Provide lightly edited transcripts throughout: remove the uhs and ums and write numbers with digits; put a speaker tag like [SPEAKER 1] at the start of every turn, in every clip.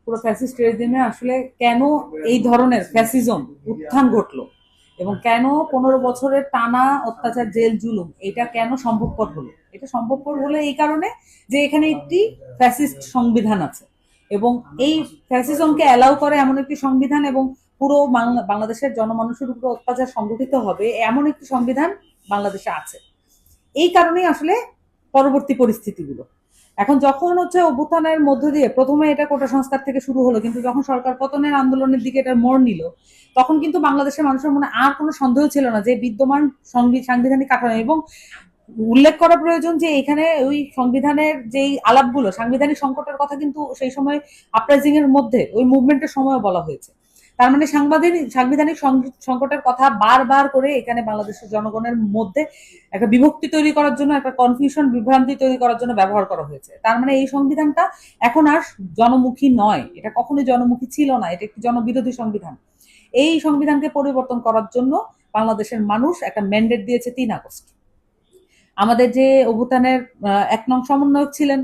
[SPEAKER 1] পুরো ফ্যাসিস্ট রেজিমে আসলে কেন এই ধরনের ফ্যাসিজম উত্থান ঘটলো এবং কেন 15 বছরের টানা অত্যাচার, জেল জুলুম এটা কেন সম্ভবপর হলো। এটা সম্ভবপর হলো এই কারণে যে এখানে একটি ফ্যাসিস্ট সংবিধান আছে এবং এই ফ্যাসিজমকে অ্যালাউ করে এমন একটি সংবিধান এবং পুরো বাংলাদেশের জনমানুষের উপর অত্যাচার সংগঠিত হবে এমন একটি সংবিধান বাংলাদেশে আছে। এই কারণেই আসলে পরবর্তী পরিস্থিতিগুলো এখন যখন হচ্ছে অভ্যুত্থানের মধ্য দিয়ে প্রথমে এটা কোটা সংস্কার থেকে শুরু হলো, কিন্তু যখন সরকার পতনের আন্দোলনের দিকে এটা মোড় নিল, তখন কিন্তু বাংলাদেশের মানুষের মনে আর কোনো সন্দেহ ছিল না যে বিদ্যমান সাংবিধানিক কাঠামো এবং উল্লেখ করা প্রয়োজন যে এখানে ওই সংবিধানের যেই আলাপগুলো, সাংবিধানিক সংকটের কথা কিন্তু সেই সময় আপরাইজিং এর মধ্যে ওই মুভমেন্টের সময় বলা হয়েছে। তার মানে সাংবিধানিক সংকটের কথা বারবার করে এখানে বাংলাদেশের জনগণের মধ্যে একটা বিভক্তি তৈরি করার জন্য, একটা কনফিউশন, বিভ্রান্তি তৈরি করার জন্য ব্যবহার করা হয়েছে। তার মানে এই সংবিধানটা এখন আর জনমুখী নয়, এটা কখনোই জনমুখী ছিল না, এটা একটি জনবিরোধী সংবিধান। এই সংবিধানকে পরিবর্তন করার জন্য বাংলাদেশের মানুষ একটা ম্যান্ডেট দিয়েছে 3 আগস্ট। আমাদের যে অভ্যুত্থানের 1 নং সমন্বয়ক ছিলেন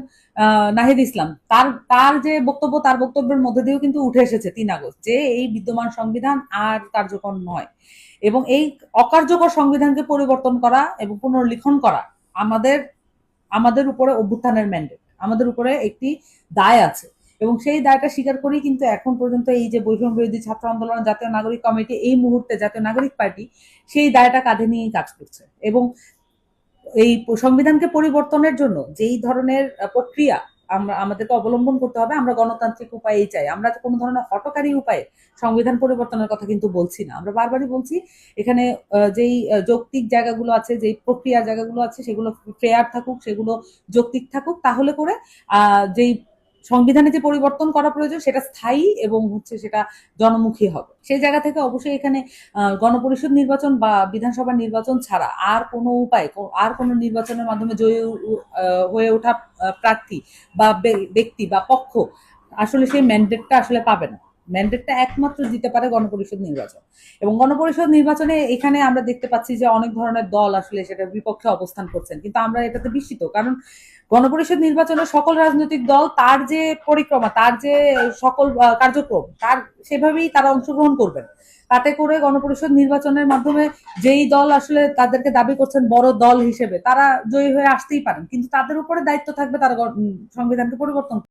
[SPEAKER 1] নাহিদ ইসলাম, তার তার যে বক্তব্য, তার বক্তব্যের মধ্যে দিয়েও কিন্তু উঠে এসেছে 3 আগস্ট যে এই বিদ্যমান সংবিধান আর কার্যকর নয় এবং এই অকার্যকর সংবিধানকে পরিবর্তন করা এবং পুনর্লিখন করা আমাদের আমাদের উপরে অভ্যুত্থানের ম্যান্ডেট, আমাদের উপরে একটি দায় আছে এবং সেই দায়টা স্বীকার করেই কিন্তু এখন পর্যন্ত এই যে বৈষম্য বিরোধী ছাত্র আন্দোলন, জাতীয় নাগরিক কমিটি, এই মুহূর্তে জাতীয় নাগরিক পার্টি সেই দায়টা কাঁধে নিয়েই কাজ করছে এবং এই সংবিধানকে পরিবর্তনের জন্য যেই ধরনের প্রক্রিয়া আমরা আমাদেরকে অবলম্বন করতে হবে, আমরা গণতান্ত্রিক উপায়েই চাই। আমরা কোনো ধরনের হঠকারী উপায়ে সংবিধান পরিবর্তনের কথা কিন্তু বলছি না। আমরা বারবারই বলছি এখানে যেই যৌক্তিক জায়গাগুলো আছে, যেই প্রক্রিয়া জায়গাগুলো আছে, সেগুলো ফেয়ার থাকুক, সেগুলো যৌক্তিক থাকুক, তাহলে করে যেই সংবিধানে যে পরিবর্তন করা প্রয়োজন সেটা স্থায়ী এবং হচ্ছে সেটা জনমুখী হবে। সেই জায়গা থেকে অবশ্যই এখানে গণপরিষদ নির্বাচন বা বিধানসভা নির্বাচন ছাড়া আর কোনো উপায়, আর কোনো নির্বাচনের মাধ্যমে জয়ী হয়ে ওঠা প্রার্থী বা ব্যক্তি বা পক্ষ আসলে সেই ম্যান্ডেটটা আসলে পাবে না। ম্যান্ডেটটা একমাত্র দিতে পারে গণপরিষদ নির্বাচন এবং গণপরিষদ নির্বাচনে এখানে আমরা দেখতে পাচ্ছি যে অনেক ধরনের দল আসলে সেটার বিপক্ষে অবস্থান করছেন, কিন্তু আমরা এটাতে বিস্মিত। কারণ গণপরিষদ নির্বাচনে সকল রাজনৈতিক দল তার যে পরিক্রমা, তার যে সকল কার্যক্রম, তার সেভাবেই তারা অংশগ্রহণ করবেন। তাতে করে গণপরিষদ নির্বাচনের মাধ্যমে যেই দল আসলে তাদেরকে দাবি করছেন বড় দল হিসেবে, তারা জয়ী হয়ে আসতেই পারেন, কিন্তু তাদের উপরে দায়িত্ব থাকবে তারা সংবিধানকে পরিবর্তন